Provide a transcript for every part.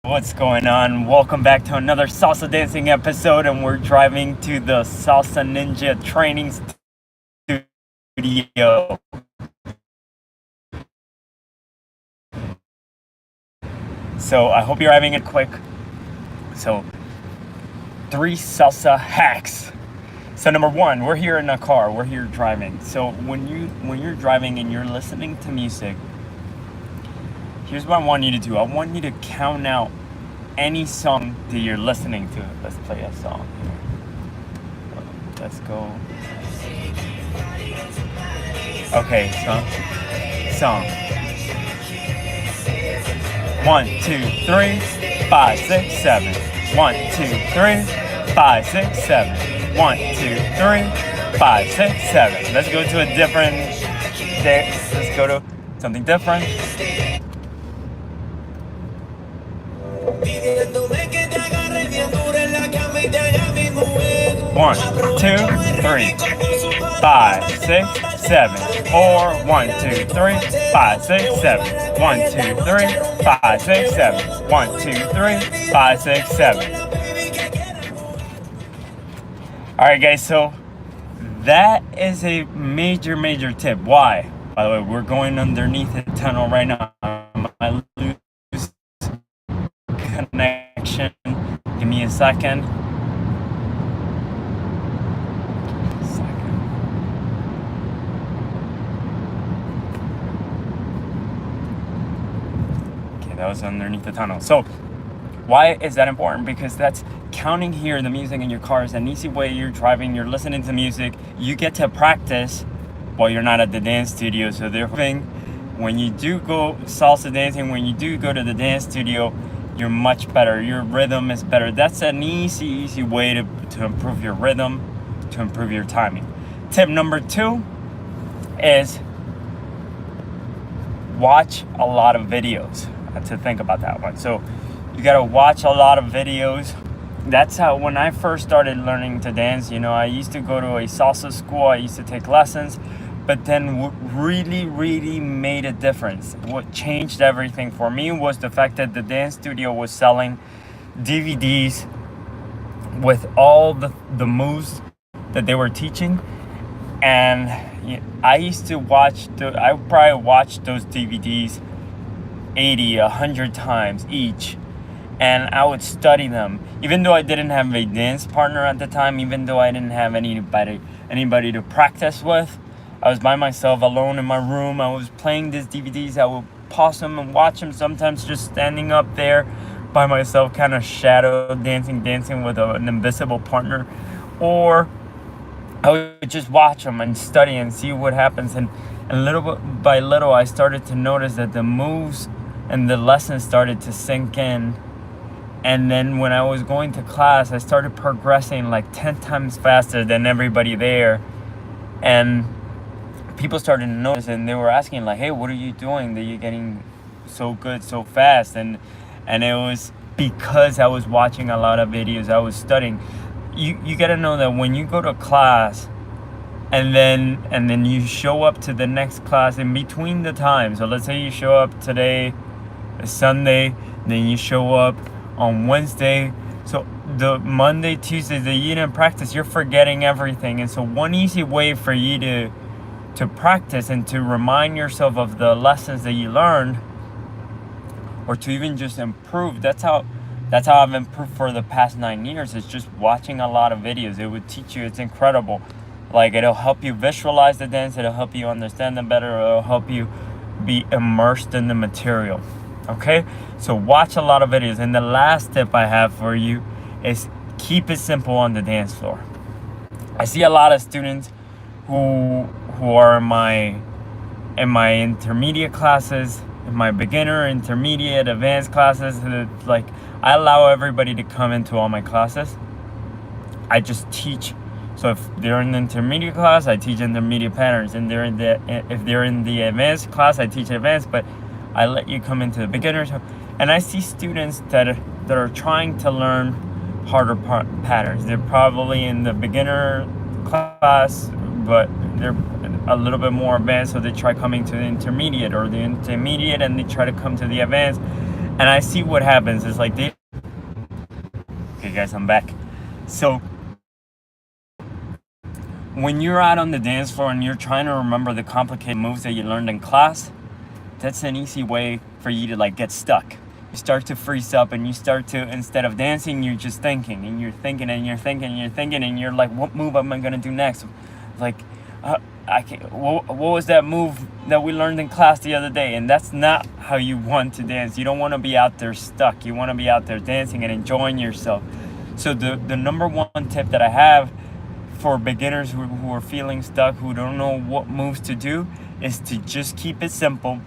What's going on? Welcome back to another salsa dancing episode, and we're driving to the Salsa Ninja training studio. So I hope you're having it quick. So 3 salsa hacks. So number 1, we're here in a car. We're here driving. So when you're driving and you're listening to music, here's what I want you to do. I want you to count out any song that you're listening to. Let's play a song here. Let's go. Okay, song. 1, 2, 3, 5, 6, 7. 1, 2, 3, 5, 6, 7. 1, 2, 3, 5, 6, 7. Let's go to a different day. Let's go to something different. 1, 2, 3, 5, 6, 7. Or 1, 2, 3, 5, 6, 7. 1, 2, 3, 5, 6, 7. 1, 2, 3, 5, 6, 7. Alright guys, so that is a major tip. Why? By the way, we're going underneath the tunnel right now. I lose connection. Give me a second. Okay, that was underneath the tunnel. So why is that important? Because that's counting here the music in your car is an easy way. You're driving, you're listening to music, you get to practice while you're not at the dance studio. So therefore, when you do go salsa dancing, when you do go to the dance studio, you're much better. Your rhythm is better. That's an easy way to improve your rhythm, to improve your timing. Tip number 2 is watch a lot of videos. To think about that one. So you gotta watch a lot of videos. That's how, when I first started learning to dance, I used to go to a salsa school, I used to take lessons, but then what really made a difference, what changed everything for me, was the fact that the dance studio was selling DVDs with all the moves that they were teaching. And I used to I probably watched those DVDs 80, 100 times each. And I would study them, even though I didn't have a dance partner at the time, even though I didn't have anybody to practice with. I was by myself, alone in my room. I was playing these DVDs. I would pause them and watch them, sometimes just standing up there by myself, kind of shadow dancing with an invisible partner. Or I would just watch them and study and see what happens. And little by little, I started to notice that the moves and the lessons started to sink in. And then when I was going to class, I started progressing like 10 times faster than everybody there. And people started to notice, and they were asking like, hey, what are you doing that you're getting so good so fast? And it was because I was watching a lot of videos, I was studying. You got to know that when you go to class and then you show up to the next class in between the times. So let's say you show up today, Sunday, then you show up on Wednesday. So the Monday, Tuesday that you didn't practice, you're forgetting everything. And so one easy way for you to practice and to remind yourself of the lessons that you learned, or to even just improve, that's how I've improved for the past 9 years, is just watching a lot of videos. It would teach you. It's incredible. Like, it'll help you visualize the dance, it'll help you understand them better, it'll help you be immersed in the material. Okay, so watch a lot of videos. And the last tip I have for you is keep it simple on the dance floor. I see a lot of students who are in my intermediate classes, in my beginner, intermediate, advanced classes. Like, I allow everybody to come into all my classes. I just teach. So if they're in the intermediate class, I teach intermediate patterns, and if they're in the advanced class, I teach advanced. But I let you come into the beginners. And I see students that are trying to learn harder patterns. They're probably in the beginner class, but they're a little bit more advanced, so they try coming to the intermediate, or the intermediate and they try to come to the advanced. and I see what happens. It's like they, okay guys, I'm back. So when you're out on the dance floor and you're trying to remember the complicated moves that you learned in class, that's an easy way for you to like get stuck. You start to freeze up and you start to, instead of dancing, you're just thinking and you're thinking and you're thinking and you're thinking and you're like, what move am I gonna do next? Like, I can't, what was that move that we learned in class the other day? And that's not how you want to dance. You don't want to be out there stuck. You want to be out there dancing and enjoying yourself. So the number one tip that I have for beginners who are feeling stuck, who don't know what moves to do, is to just keep it simple.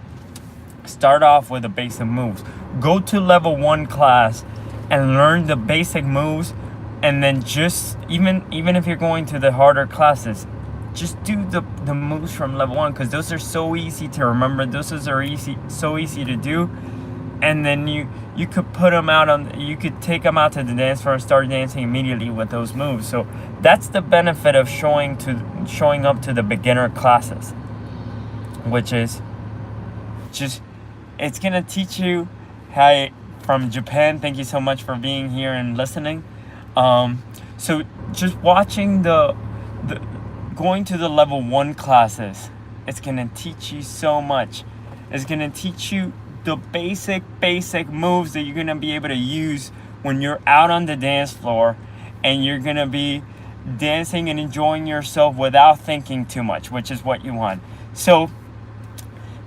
Start off with the basic moves. Go to level 1 class and learn the basic moves, and then just even if you're going to the harder classes, just do the moves from level 1, because those are so easy to remember. Those are so easy to do, and then you could put them out on, you could take them out to the dance floor and start dancing immediately with those moves. So that's the benefit of showing up to the beginner classes, which is just, it's gonna teach you how, from Japan. Thank you so much for being here and listening. So just watching going to the level 1 classes, it's gonna teach you so much. It's gonna teach you the basic moves that you're gonna be able to use when you're out on the dance floor, and you're gonna be dancing and enjoying yourself without thinking too much, which is what you want. So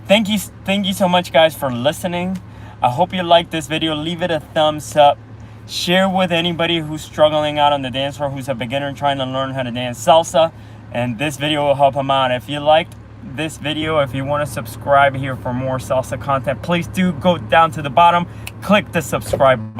thank you so much, guys, for listening. I hope you liked this video. Leave it a thumbs up. Share with anybody who's struggling out on the dance floor, who's a beginner trying to learn how to dance salsa, and this video will help them out. If you liked this video, if you want to subscribe here for more salsa content, please do go down to the bottom, click the subscribe button.